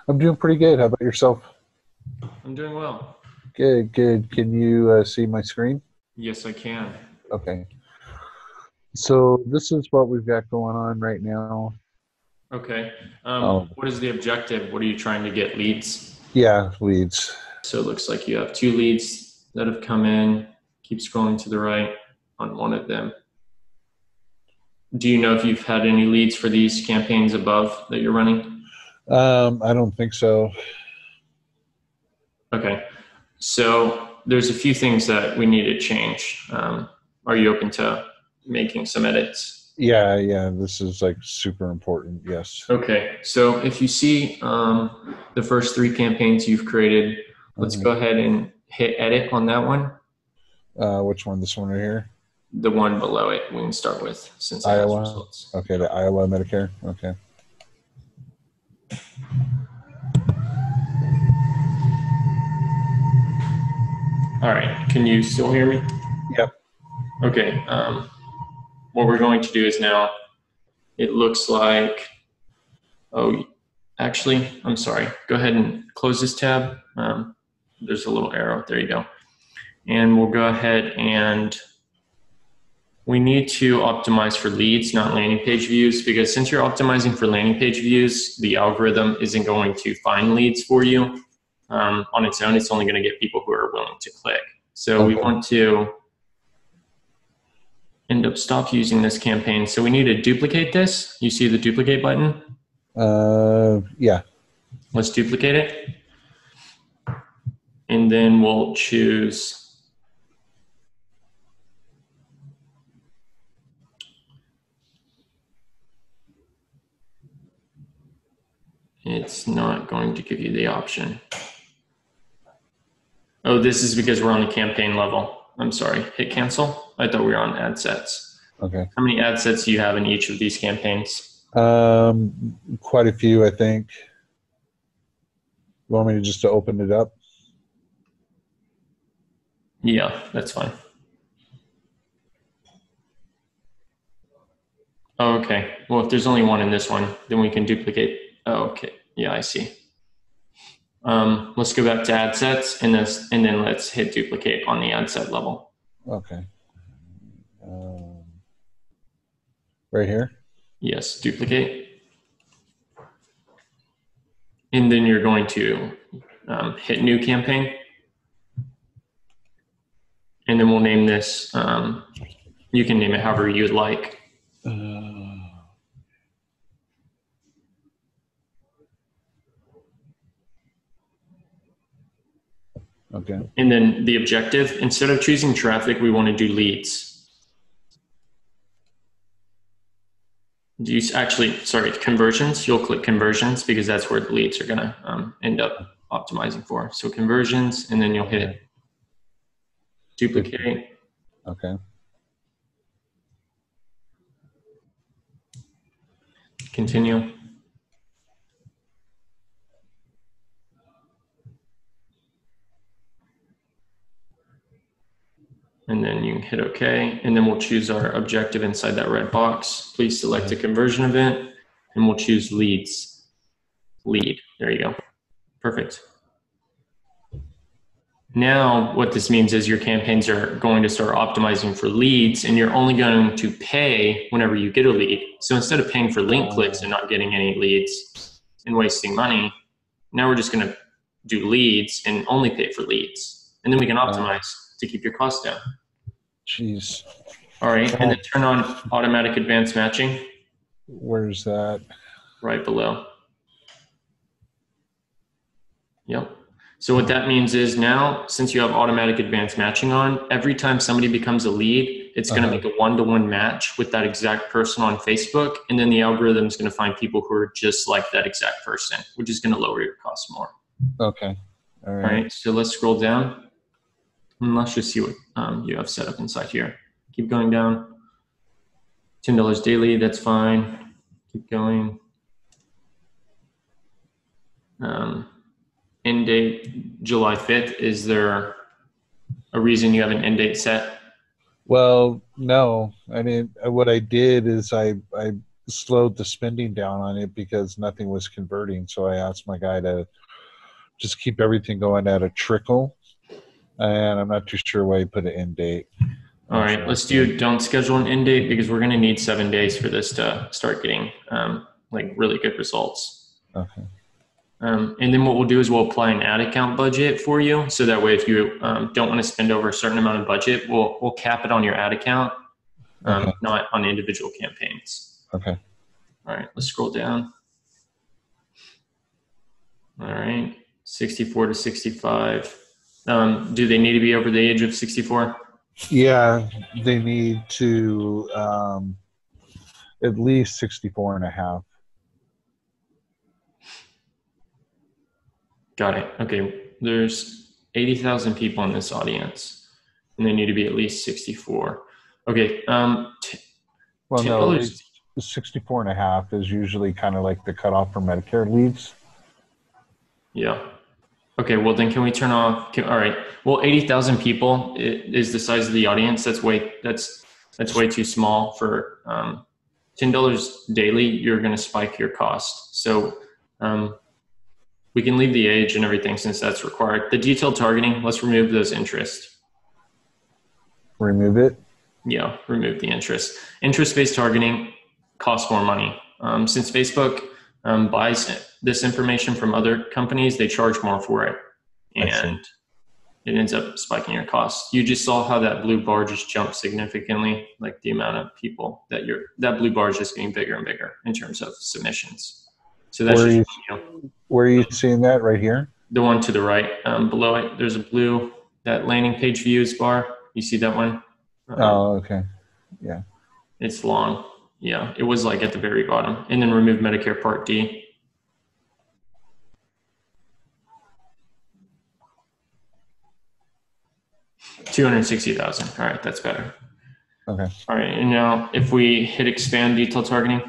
I'm doing pretty good. How about yourself? I'm doing well. Good, good. Can you see my screen? Yes, I can. Okay. So this is what we've got going on right now. Okay. Oh, What is the objective? What are you trying to get leads? yeah, leads. So it looks like you have two leads that have come in. Keep scrolling to the right on one of them. Do you know if you've had any leads for these campaigns above that you're running? I don't think so. Okay. So there's a few things that we need to change. Are you open to making some edits? Yeah, yeah. This is like super important. Yes. Okay, so if you see the first three campaigns you've created, let's Uh, go ahead and hit edit on that one. which one? This one right here? The one below it we can start with since it has Iowa. results. Okay, the Iowa Medicare. Okay. All right, can you still hear me? Yep. Okay, what we're going to do is now, it looks like, oh, actually, I'm sorry. Go ahead and close this tab. There's a little arrow, there you go. And we'll go ahead and we need to optimize for leads, not landing page views, because since you're optimizing for landing page views, the algorithm isn't going to find leads for you on its own. It's only going to get people who are willing to click. So we Okay. want to end up stop using this campaign. So we need to duplicate this. You see the duplicate button? Yeah. Let's duplicate it. And then we'll choose it's not going to give you the option. Oh, this is because we're on the campaign level. I'm sorry. Hit cancel. I thought we were on ad sets. Okay. How many ad sets do you have in each of these campaigns? Quite a few, I think. You want me to just to open it up? Yeah, that's fine. Oh, okay. Well, if there's only one in this one, then we can duplicate. Oh, okay. Yeah, I see. Let's go back to ad sets and then let's hit duplicate on the ad set level. Okay. Um, right here. Yes, duplicate. And then you're going to hit new campaign. And then we'll name this, you can name it however you'd like. Okay. And then the objective, instead of choosing traffic, we want to do leads. Do you actually, sorry, conversions? You'll click conversions because that's where the leads are going to end up optimizing for. So conversions, and then you'll hit duplicate. Okay. Continue. And then you can hit OK. And then we'll choose our objective inside that red box. Please select a conversion event, and we'll choose leads. Lead. There you go. Perfect. Now, what this means is your campaigns are going to start optimizing for leads, and you're only going to pay whenever you get a lead. So instead of paying for link clicks and not getting any leads and wasting money, now we're just going to do leads and only pay for leads. And then we can optimize to keep your costs down. Jeez. All right, and then turn on automatic advanced matching Where's that? right below. Yep. So what that means is now, since you have automatic advanced matching on, every time somebody becomes a lead, it's going to make a one-to-one match with that exact person on Facebook. And then the algorithm is going to find people who are just like that exact person, which is going to lower your costs more. Okay. All All right. right. So let's scroll down and let's just see what you have set up inside here. Keep going down. $10 daily. That's fine. Keep going. End date July 5th. Is there a reason you have an end date set? Well, no. I mean, what I did is I slowed the spending down on it because nothing was converting. So I asked my guy to just keep everything going at a trickle, and I'm not too sure why he put an end date. All right, let's do don't schedule an end date because we're going to need 7 days for this to start getting like really good results. Okay. And then what we'll do is we'll apply an ad account budget for you. So that way, if you don't want to spend over a certain amount of budget, we'll cap it on your ad account, Okay. not on individual campaigns. Okay. All right, let's scroll down. All right, 64 to 65. Do they need to be over the age of 64? Yeah, they need to at least 64 and a half. Got it. Okay, there's 80,000 people in this audience, and they need to be at least 64. Okay. Well, no, 64 and a half is usually kind of like the cutoff for Medicare leads. Yeah. Okay, well then can we turn off, all right. Well, 80,000 people is the size of the audience. That's way too small for $10 daily. You're going to spike your cost. So we can leave the age and everything since that's required. The detailed targeting, let's remove those interests. Remove it? Yeah, remove the interest. Interest-based targeting costs more money. Since Facebook buys this information from other companies, they charge more for it. And it ends up spiking your costs. You just saw how that blue bar just jumped significantly, like the amount of people that that blue bar is just getting bigger and bigger in terms of submissions. So that's where are you seeing that right here? The one to the right, below it, there's a blue, that landing page views bar. You see that one? Oh, okay. Yeah. It's long. Yeah, it was like at the very bottom. And then remove Medicare Part D. $260,000. All right, that's better. Okay. All right, and now if we hit expand detailed targeting.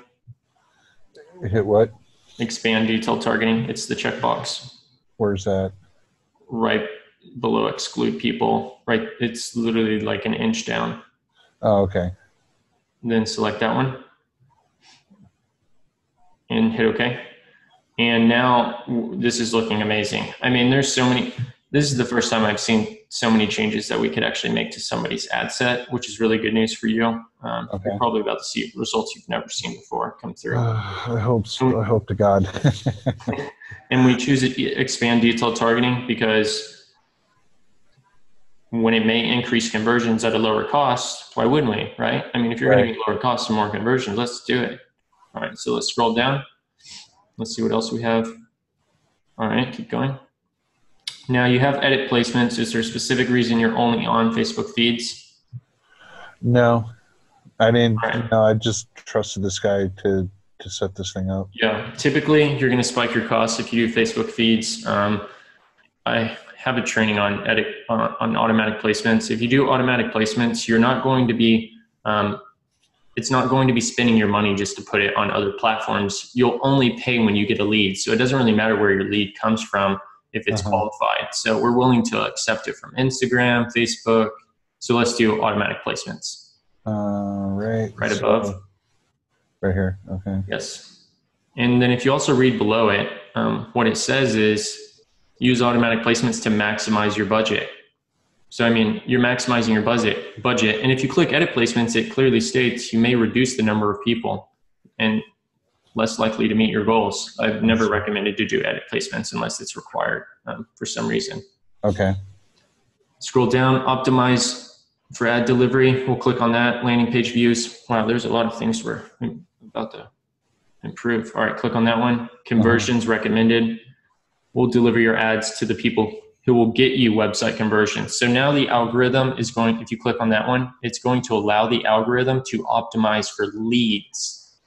Hit what? Expand detailed targeting. It's the checkbox. Where's that? Right below exclude people. Right, it's literally like an inch down. Oh, okay. And then select that one and hit OK. And now this is looking amazing. I mean, there's so many. This is the first time I've seen so many changes that we could actually make to somebody's ad set, which is really good news for you. Okay. You're probably about to see results you've never seen before come through. I hope so. I hope to God. And we choose expand detailed targeting because when it may increase conversions at a lower cost, why wouldn't we, right? I mean, if you're going to get lower costs and more conversions, let's do it. All right, so let's scroll down. Let's see what else we have. All right, keep going. Now you have edit placements. Is there a specific reason you're only on Facebook feeds? No, I didn't. Right. No, I just trusted this guy to set this thing up. Yeah, typically you're going to spike your costs if you do Facebook feeds. I have a training on on automatic placements. If you do automatic placements, you're not going to be it's not going to be spending your money just to put it on other platforms. You'll only pay when you get a lead. So it doesn't really matter where your lead comes from if it's qualified. So we're willing to accept it from Instagram, Facebook. So let's do automatic placements. Right above. Right here, okay. Yes. And then if you also read below it, what it says is use automatic placements to maximize your budget. So, I mean, you're maximizing your budget. And if you click edit placements, it clearly states you may reduce the number of people and less likely to meet your goals. I've never recommended to do edit placements unless it's required for some reason. Okay. Scroll down, optimize for ad delivery. We'll click on that. Landing page views. Wow, there's a lot of things we're about to improve. All right, click on that one. Conversions recommended. We'll deliver your ads to the people who will get you website conversions. So now the algorithm is going, if you click on that one, it's going to allow the algorithm to optimize for leads.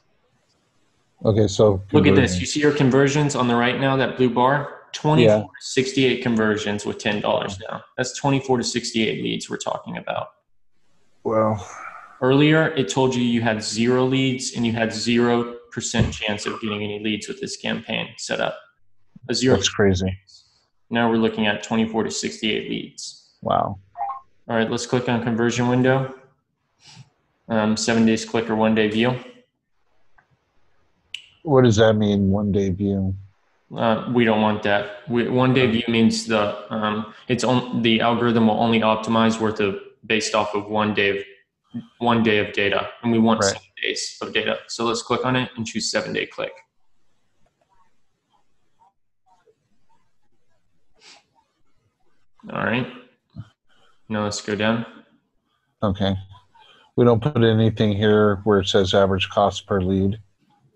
Okay, so look at this. You see your conversions on the right now, that blue bar? 24 to 68 conversions with $10 now. That's 24 to 68 leads we're talking about. Well, earlier it told you you had 0 leads and you had 0% chance of getting any leads with this campaign set up. A 0. That's crazy. Now we're looking at 24 to 68 leads. Wow. All right, let's click on conversion window. 7 days click or 1 day view. What does that mean? 1 day view. We don't want that. One day view means the algorithm will only optimize based off of 1 day of data, and we want Right. 7 days of data. So let's click on it and choose 7-day click. All right. Now let's go down. Okay. We don't put anything here where it says average cost per lead.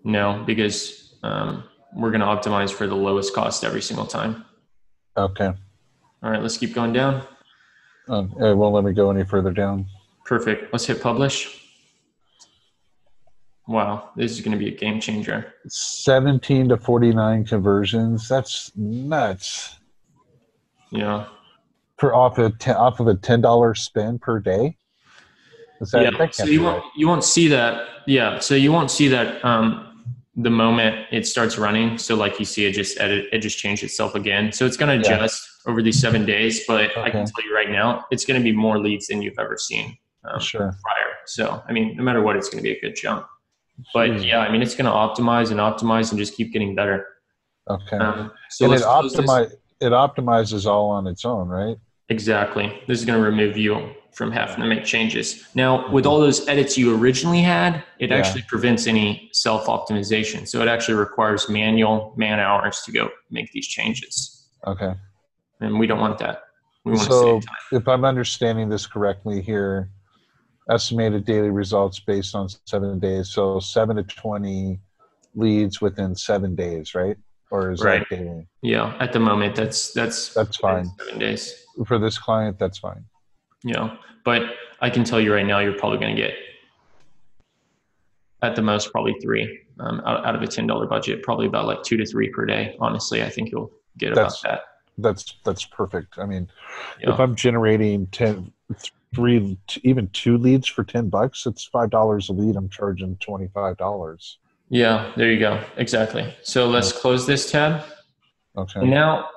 No, because we're going to optimize for the lowest cost every single time. Okay. All right, let's keep going down. It won't let me go any further down. Perfect. Let's hit publish. Wow, this is going to be a game changer. 17 to 49 conversions. That's nuts. Yeah. For off of a $10 spend per day. So you won't see that. Yeah. So you won't see that the moment it starts running. So like you see, it just changed itself again. So it's going to adjust over these 7 days. But I can tell you right now, it's going to be more leads than you've ever seen prior. So I mean, no matter what, it's going to be a good jump. But yeah, I mean, it's going to optimize and just keep getting better. Okay. So and it optimizes all on its own, right? Exactly. This is going to remove you from having to make changes. Now, with all those edits you originally had, it actually prevents any self-optimization. So it actually requires manual man-hours to go make these changes. Okay. And we don't want that. We want to save time. If I'm understanding this correctly here, estimated daily results based on 7 days. So 7 to 20 leads within 7 days, right? Or is that daily? Yeah. At the moment, that's fine. 7 days. For this client, that's fine. Yeah. But I can tell you right now, you're probably going to get at the most probably 3 out of a $10 budget, probably about like 2 to 3 per day. Honestly, I think you'll get about that. That's perfect. I mean, if I'm generating 3, even 2 leads for $10, it's $5 a lead. I'm charging $25. Yeah, there you go. Exactly. So let's close this tab. Okay. And now,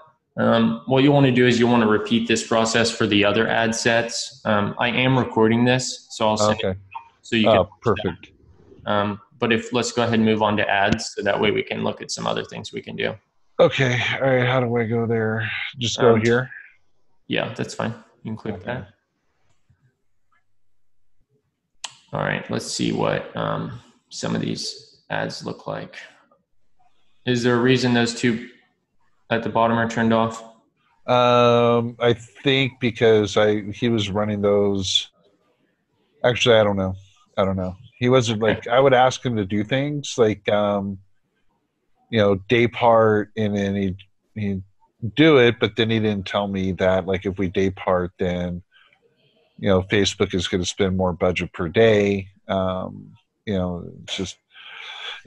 what you want to do is you want to repeat this process for the other ad sets. I am recording this, so I'll send it so you can. Perfect. But let's go ahead and move on to ads, so that way we can look at some other things we can do. Okay. All right. How do I go there? Just go here? Yeah, that's fine. You can click that. All right. Let's see what some of these ads look like. Is there a reason those two at the bottom are turned off? I think because he was running those. Actually, I don't know. He wasn't like, I would ask him to do things like, day part, and then he'd do it, but then he didn't tell me that, like, if we day part, then, Facebook is going to spend more budget per day.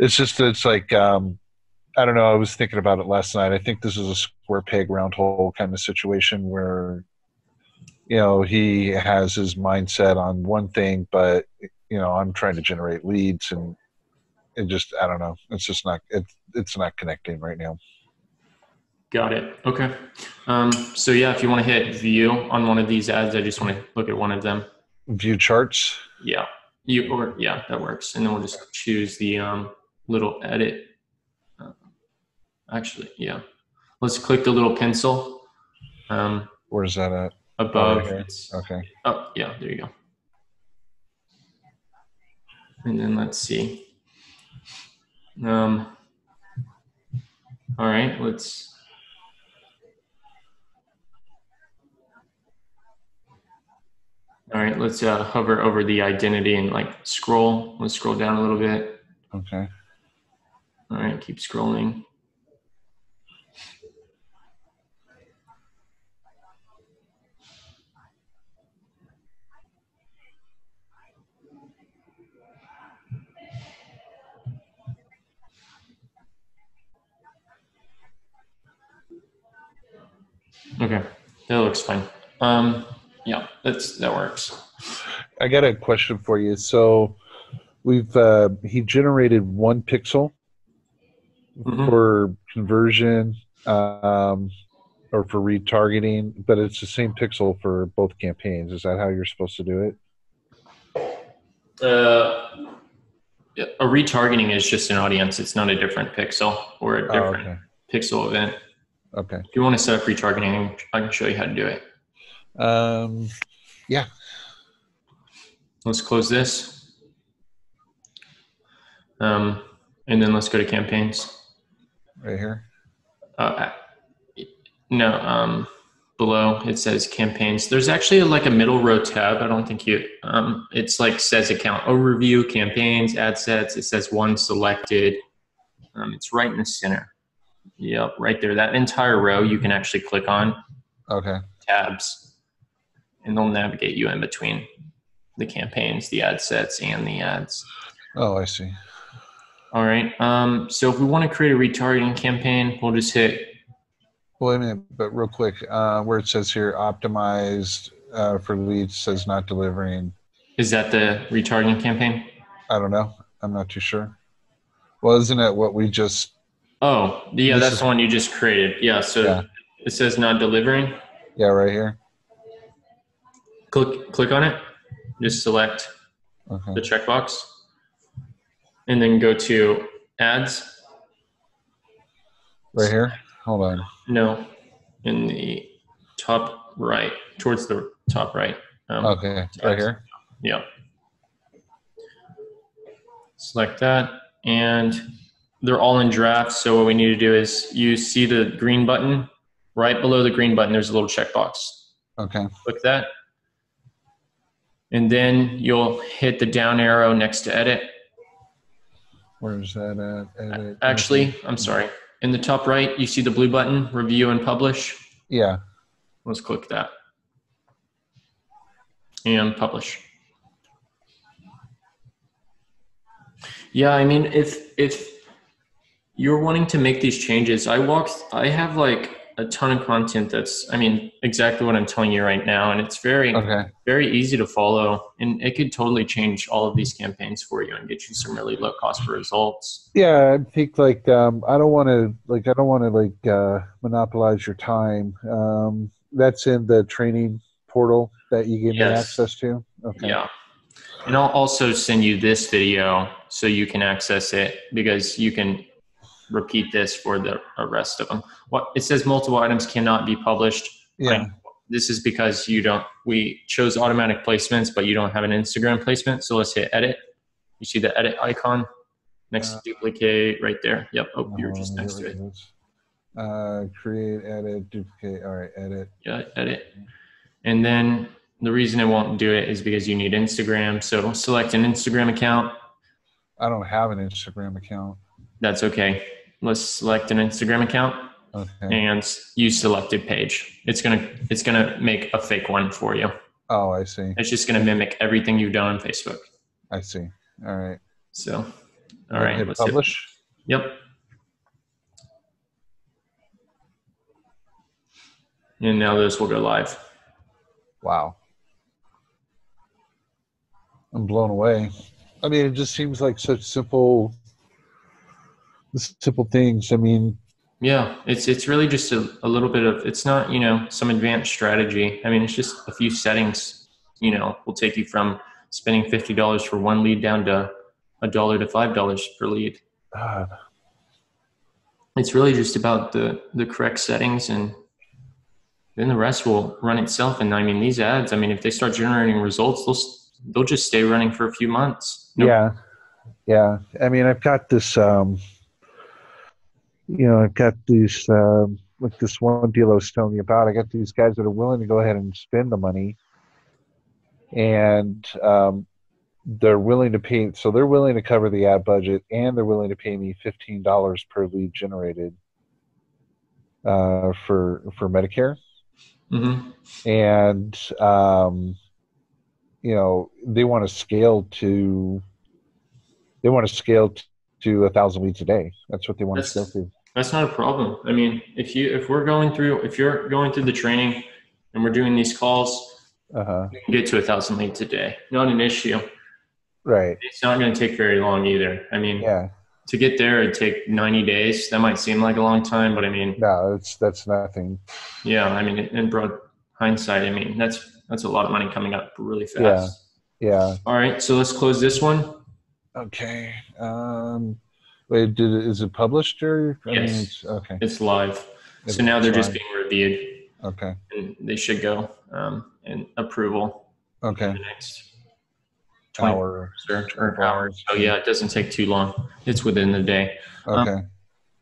It's like, I don't know. I was thinking about it last night. I think this is a square peg, round hole kind of situation where, he has his mindset on one thing, but, I'm trying to generate leads, and it just, I don't know. It's just not, it's not connecting right now. Got it. Okay. So yeah, if you want to hit view on one of these ads, I just want to look at one of them. View charts. Yeah. That works. And then we'll just choose the little edit. Actually, yeah. Let's click the little pencil. Where's that at? Above. Okay. Oh, yeah, there you go. And then let's see. All right, let's. All right, let's hover over the identity and like scroll. Let's scroll down a little bit. Okay. All right, keep scrolling. Okay, that looks fine. Yeah, that works. I got a question for you. So he generated 1 pixel for conversion or for retargeting, but it's the same pixel for both campaigns. Is that how you're supposed to do it? a retargeting is just an audience. It's not a different pixel or a different pixel event. Okay. If you want to set up retargeting, I can show you how to do it. Yeah. Let's close this. And then let's go to campaigns. Right here? No, below it says campaigns. There's actually like a middle row tab. I don't think it's like says account overview, campaigns, ad sets. It says one selected. It's right in the center. Yep, right there. That entire row you can actually click on. Okay. Tabs, and they'll navigate you in between the campaigns, the ad sets, and the ads. Oh, I see. All right. So if we want to create a retargeting campaign, we'll just hit. Wait a minute, but real quick, where it says here optimized for leads says not delivering. Is that the retargeting campaign? I don't know. I'm not too sure. Well, isn't that what we just? Oh, yeah, that's the one you just created. Yeah, so it says not delivering. Yeah, right here. Click on it. Just select the checkbox, and then go to ads. Right here. Hold on. No, in the top right, towards the top right. Okay, right here. Yeah. Select that, and they're all in draft. So what we need to do is you see the green button. Right below the green button, there's a little checkbox. Okay. Click that. And then you'll hit the down arrow next to edit. Where's that at? Edit. Actually, I'm sorry. In the top right, you see the blue button, review and publish. Yeah. Let's click that. And publish. Yeah, I mean, if you're wanting to make these changes, I have like a ton of content that's, I mean, exactly what I'm telling you right now. And it's very easy to follow, and it could totally change all of these campaigns for you and get you some really low cost results. Yeah. I think like, I don't want to monopolize your time. That's in the training portal that you give me access to. Okay. Yeah. And I'll also send you this video so you can access it, because you can repeat this for the rest of them. What it says, multiple items cannot be published. Yeah. This is because we chose automatic placements, but you don't have an Instagram placement. So let's hit edit. You see the edit icon next to duplicate right there. Yep. Oh, you're just next to it. Create, edit, duplicate. All right. Edit. Yeah. Edit. And then the reason it won't do it is because you need Instagram. So select an Instagram account. I don't have an Instagram account. That's okay. Let's select an Instagram account and use selected page. It's gonna make a fake one for you. Oh, I see. It's just gonna mimic everything you've done on Facebook. I see. All right. So, all right. Hit publish. Yep. And now this will go live. Wow. I'm blown away. I mean, it just seems like such simple things. I mean, yeah, it's really just a little bit of, it's not, some advanced strategy. I mean, it's just a few settings, will take you from spending $50 for one lead down to $1 to $5 per lead. God. It's really just about the correct settings, and then the rest will run itself. And I mean, these ads, I mean, if they start generating results, they'll just stay running for a few months. Yeah. Yeah. I mean, I've got this, like this one deal I was telling you about. I got these guys that are willing to go ahead and spend the money, and they're willing to pay. So they're willing to cover the ad budget, and they're willing to pay me $15 per lead generated for Medicare. Mm-hmm. And they want to scale to 1,000 leads a day. That's what they want to scale to. That's not a problem. I mean, if you're going through the training and we're doing these calls, we can get to 1,000 leads a day. Not an issue. Right. It's not going to take very long either. I mean, to get there, it'd take 90 days. That might seem like a long time, but I mean, no, that's nothing. Yeah. I mean, in broad hindsight, I mean, that's a lot of money coming up really fast. Yeah. All right. So let's close this one. Okay. Wait, is it published or? I mean, Yes, it's okay. it's live. So now It's they're just fine. being reviewed, Okay. and they should go in approval within Okay. the next 24 Hour, hours or 24 hours. hours. So yeah, it doesn't take too long. It's within the day. Um, Okay.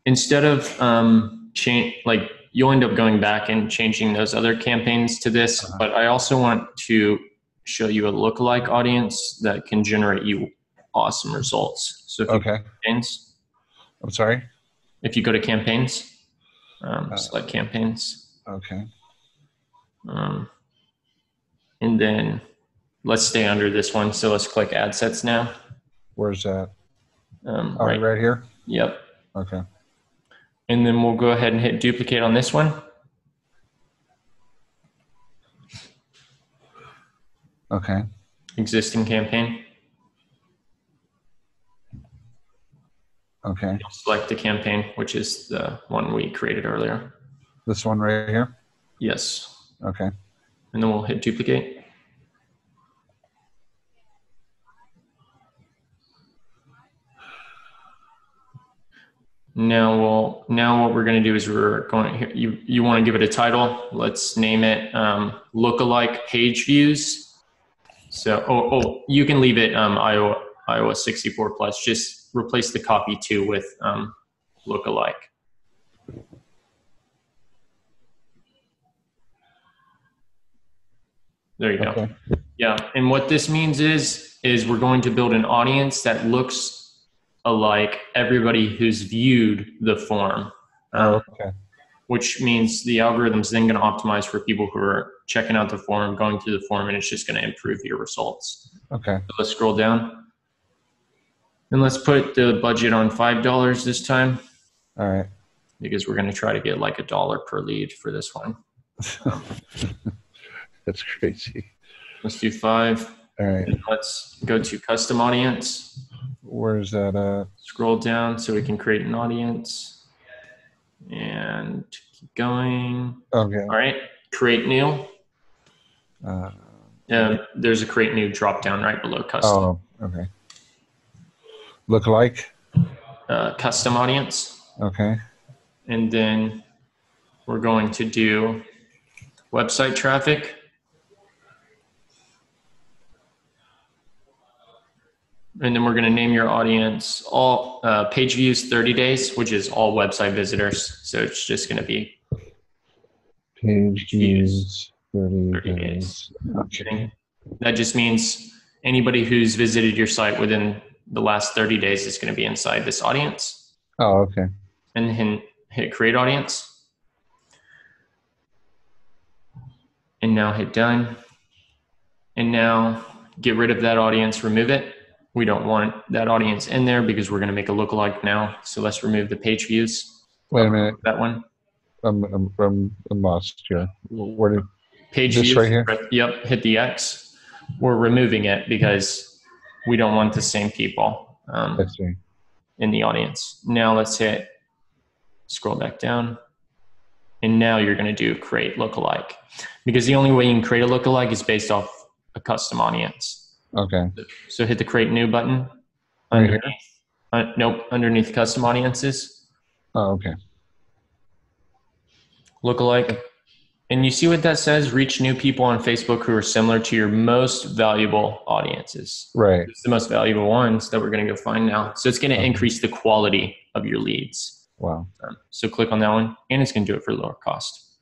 instead of change, like you'll end up going back and changing those other campaigns to this, Uh-huh. but I also want to show you a lookalike audience that can generate you awesome results. So if you Okay. campaigns, I'm sorry. if you go to campaigns, select Uh, campaigns, okay. um, and then let's stay under this one. So let's click ad sets now. Where's that? Oh, Right. right here. Yep. Okay. And then we'll go ahead and hit duplicate on this one. Okay. Existing campaign. Okay. Select the campaign, which is the one we created earlier. This one right here. Yes. Okay. And then we'll hit duplicate. Now what we're going to do is we're going, you want to give it a title. Let's name it lookalike page views. So, you can leave it iOS 64 plus. Just replace the copy to with lookalike. There you Okay. go. Yeah, and what this means is we're going to build an audience that looks alike everybody who's viewed the form. Okay. Which means the algorithm's then going to optimize for people who are checking out the form, going through the form, and it's just going to improve your results. Okay. So let's scroll down. And let's put the budget on $5 this time. All right. Because we're going to try to get like $1 per lead for this one. That's crazy. Let's do 5. All right. And let's go to custom audience. Where's that at? Scroll down so we can create an audience. And keep going. Okay. All right. Create new. There's a create new drop down right below custom. Oh, okay. Lookalike. Custom audience. Okay. And then we're going to do website traffic. And then we're going to name your audience all page views 30 days, which is all website visitors. So it's just going to be page views 30 days. Okay. That just means anybody who's visited your site within the last 30 days is going to be inside this audience. Oh, okay. And then hit create audience. And now hit done. And now get rid of that audience, remove it. We don't want that audience in there because we're going to make a lookalike now. So let's remove the page views. Wait a minute. That one. I'm lost here. Where did page this views? right here? Yep. Hit the X. We're removing it because we don't want the same people Let's see. in the audience. Now let's hit scroll back down. And now you're going to do create lookalike because the only way you can create a lookalike is based off a custom audience. Okay. So hit the create new button Right underneath. Nope, underneath custom audiences. Oh, okay. Lookalike. And you see what that says? Reach new people on Facebook who are similar to your most valuable audiences. Right. It's the most valuable ones that we're going to go find now. So it's going to increase the quality of your leads. Wow. So click on that one, and it's going to do it for lower cost,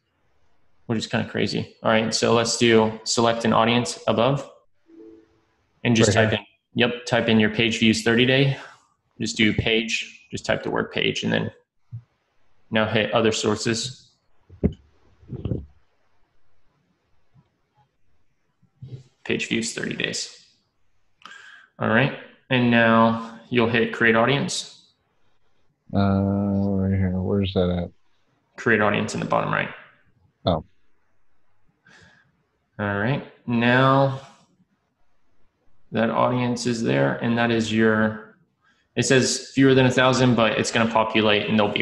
which is kind of crazy. All right, so let's do select an audience above, and just type in your page views 30 day. Just do page, just type the word page, and then now hit other sources. Page views 30 days. All right, and now you'll hit create audience. Right here. Where's that at? Create audience in the bottom right. Oh. All right, now that audience is there, and that is your, it says fewer than 1,000, but it's going to populate, and there'll be,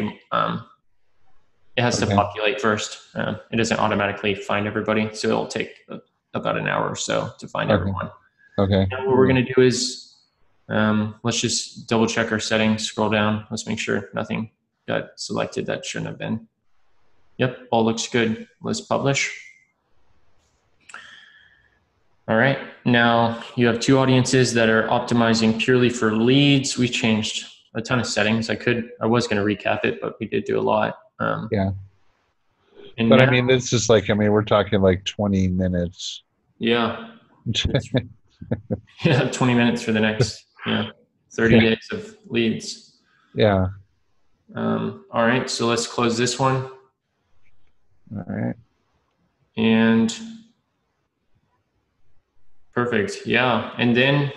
it has to populate first. It doesn't automatically find everybody, so it'll take about an hour or so to find everyone. Okay. Now what we're going to do is Let's just double check our settings, scroll down. Let's make sure nothing got selected that shouldn't have been. Yep, all looks good. Let's publish. All right, now you have 2 audiences that are optimizing purely for leads. We changed a ton of settings. I was going to recap it, but we did do a lot. Yeah. And But now, I mean, this is like, I mean, we're talking like 20 minutes. yeah, yeah, 20 minutes for the next 30 days of leads. Yeah. All right, so let's close this one. All right. And perfect. Yeah. And then,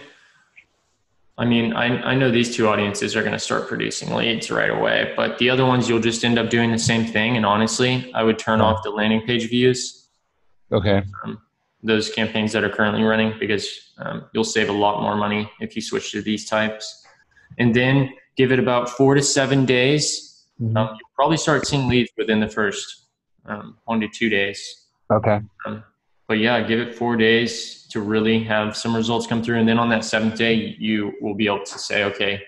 I mean, I know these 2 audiences are going to start producing leads right away, but the other ones, you'll just end up doing the same thing. And honestly, I would turn off the landing page views. Okay. Those campaigns that are currently running, because you'll save a lot more money if you switch to these types. And then give it about 4 to 7 days. You'll probably start seeing leads within the first 1 to 2 days. Okay. But yeah, give it 4 days to really have some results come through. And then on that 7th day, you will be able to say, okay,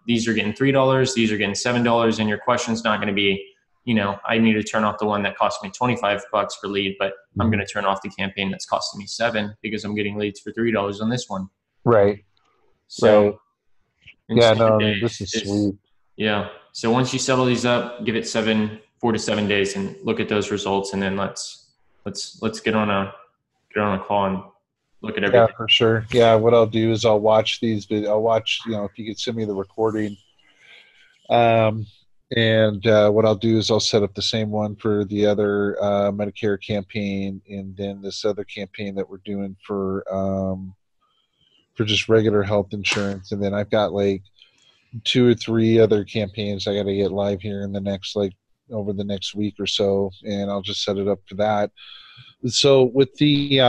these are getting $3, these are getting $7. And your question's not going to be, I need to turn off the one that cost me $25 per lead, but I'm going to turn off the campaign that's costing me $7 because I'm getting leads for $3 on this one. Right. So, yeah, no, I mean, this is sweet. Yeah. So once you settle these up, give it 4 to 7 days and look at those results. And then let's get on a call and look at everything. Yeah, for sure. Yeah, what I'll do is I'll watch these, but I'll watch, if you could send me the recording. And what I'll do is I'll set up the same one for the other Medicare campaign, and then this other campaign that we're doing for just regular health insurance. And then I've got like 2 or 3 other campaigns I got to get live here in the next, over the next week or so, and I'll just set it up for that. So with the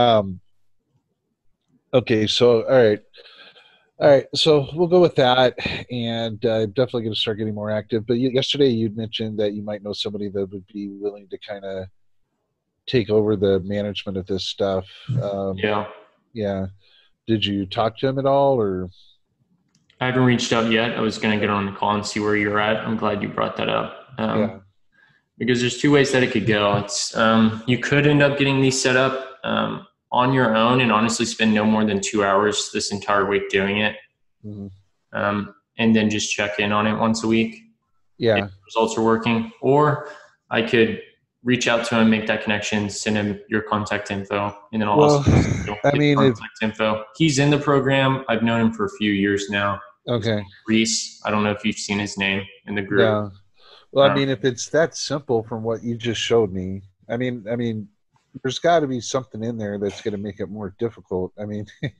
okay, so all right, so we'll go with that, and definitely going to start getting more active. But yesterday you'd mentioned that you might know somebody that would be willing to kind of take over the management of this stuff. Yeah. Did you talk to him at all, or? I haven't reached out yet. I was going to get on the call and see where you're at. I'm glad you brought that up. Because there's 2 ways that it could go. It's you could end up getting these set up on your own and honestly spend no more than 2 hours this entire week doing it. And then just check in on it once a week. Yeah. If results are working. Or I could reach out to him, make that connection, send him your contact info, and then I'll also contact info. He's in the program. I've known him for a few years now. Okay. Reese. I don't know if you've seen his name in the group. Yeah. Well, I mean, if it's that simple from what you just showed me, I mean, there's got to be something in there that's going to make it more difficult. I mean, it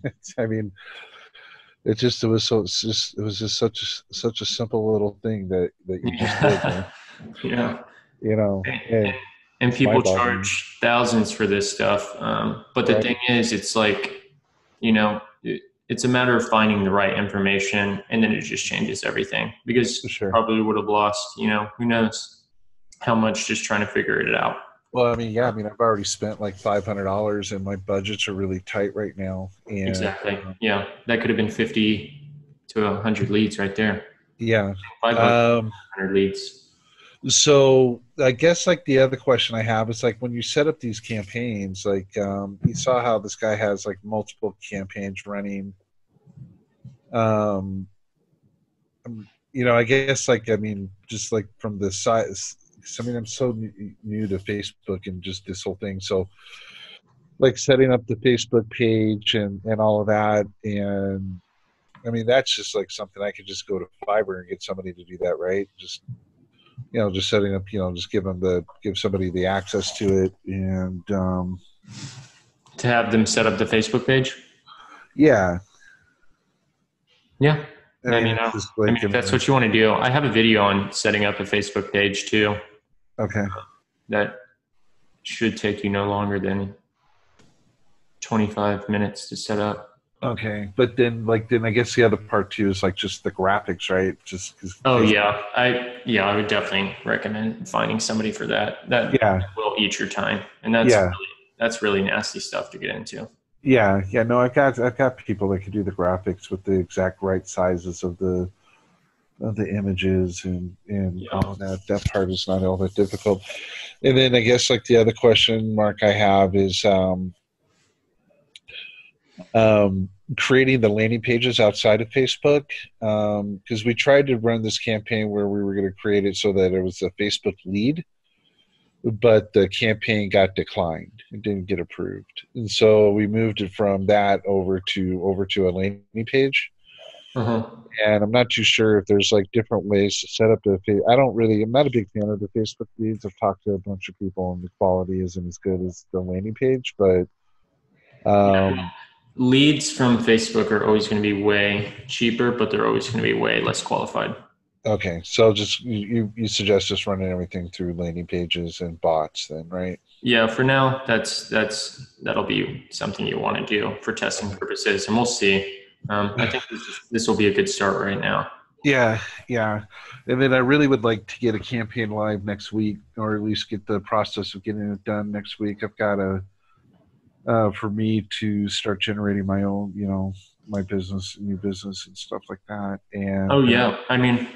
was just such a simple little thing that you just did. Right? Yeah. And people charge thousands for this stuff. But the thing is, it's like, it's a matter of finding the right information, and then it just changes everything, because probably would have lost, who knows how much just trying to figure it out. Well, I mean, I've already spent like $500 and my budgets are really tight right now. And, exactly. Yeah. That could have been 50 to 100 leads right there. Yeah. 500 leads. So I guess like the other question I have is like, when you set up these campaigns, like you saw how this guy has like multiple campaigns running. I guess like, just like from the size, I'm so new to Facebook and just this whole thing. So like setting up the Facebook page and all of that. And that's just like something I could just go to Fiverr and get somebody to do that. Right. Just setting up, just give somebody the access to it and to have them set up the Facebook page. Yeah. Yeah. If that's what you want to do, I have a video on setting up a Facebook page too. Okay. That should take you no longer than 25 minutes to set up. Okay. But then I guess the other part too is like just the graphics, right? Just cause I would definitely recommend finding somebody for that. That will eat your time. And that's really nasty stuff to get into. Yeah. No, I've got people that can do the graphics with the exact right sizes of the images and Yeah. all of that. That part is not all that difficult. And then I guess like the other question mark I have is um, creating the landing pages outside of Facebook, because we tried to run this campaign where we were going to create it so that it was a Facebook lead, but the campaign got declined. It didn't get approved, and so we moved it from that over to a landing page. Uh-huh. And I'm not too sure if there's like different ways to set up the. I don't really. I'm not a big fan of the Facebook leads. I've talked to a bunch of people, and the quality isn't as good as the landing page. But um, Leads from Facebook are always going to be way cheaper, but they're always going to be way less qualified. okay, so just you suggest just running everything through landing pages and bots, then, right? Yeah, for now, that'll be something you want to do for testing purposes, and we'll see. I think this will be a good start right now. Yeah, yeah. And then I really would like to get a campaign live next week, or at least get the process of getting it done next week. I've got to for me to start generating my own, my business, new business, and stuff like that. Oh And yeah, I mean,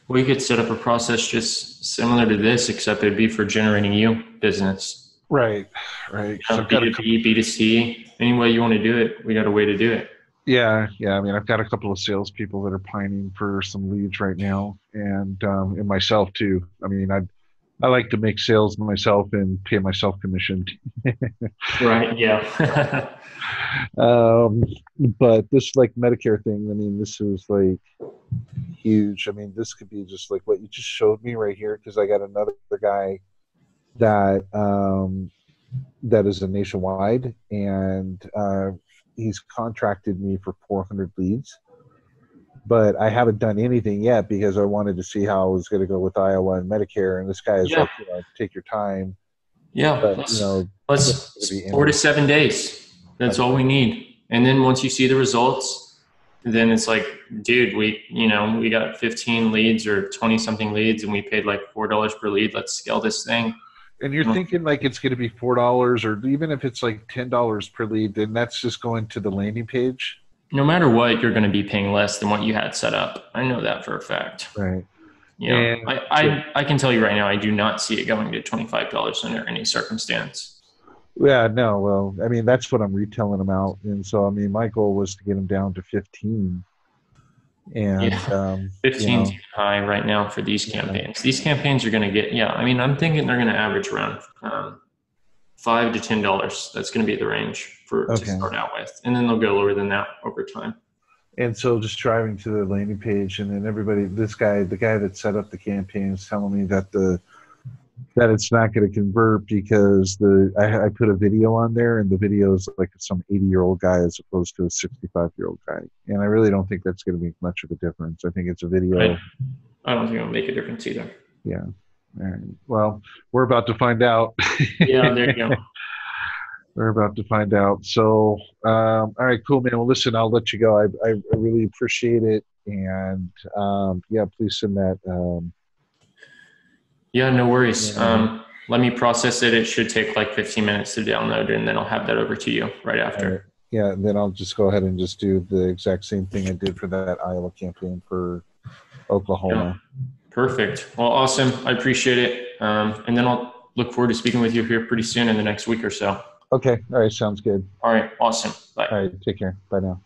we could set up a process just similar to this, except it'd be for generating you business. right, right. Because I've got a couple. B2B, B2C, any way you want to do it, we got a way to do it. Yeah, yeah. I mean, I've got a couple of salespeople that are pining for some leads right now, and myself too. I mean, I like to make sales myself and pay myself commission. Right, yeah. um, but this like Medicare thing, I mean, this is like huge. I mean, this could be just like what you just showed me right here, because I got another guy that that is a nationwide, and he's contracted me for 400 leads, but I haven't done anything yet because I wanted to see how I was going to go with Iowa and Medicare. And this guy is Yeah, like, take your time, yeah. but it's going to Let's be 4 to 7 days. That's okay. all we need. And then once you see the results, then it's like, dude, we got 15 leads or 20 something leads, and we paid like $4 per lead. Let's scale this thing. And you're thinking like it's going to be $4, or even if it's like $10 per lead, then that's just going to the landing page, No matter what, you're going to be paying less than what you had set up. I know that for a fact. right? Yeah, And I can tell you right now, I do not see it going to $25 under any circumstance. yeah, no, well, I mean, that's what I'm retailing them out. And so, I mean, my goal was to get them down to 15. And, Yeah, 15 too high right now for these yeah, campaigns. These campaigns are going to get, yeah, I mean, I'm thinking they're going to average around $5 to $10. That's going to be the range to okay. start out with. And then they'll go lower than that over time. And so just driving to the landing page, and then the guy that set up the campaign is telling me that it's not going to convert because I put a video on there, and the video is like some 80-year-old guy as opposed to a 65-year-old guy. And I really don't think that's going to make much of a difference. I think it's a video. I don't think it'll make a difference either. Yeah. All right. Well, we're about to find out. Yeah, there you go. We're about to find out. So, all right, cool, man. Well, listen, I'll let you go. I really appreciate it. And yeah, please send that. Yeah, no worries. Yeah. Let me process it. It should take like 15 minutes to download, and then I'll have that over to you right All right. after. Yeah, then I'll just go ahead and just do the exact same thing I did for that Iowa campaign for Yeah, Oklahoma. perfect. Well, awesome. I appreciate it. And then I'll look forward to speaking with you here pretty soon in the next week or so. Okay. All right. Sounds good. All right. Awesome. Bye. All right. Take care. Bye now.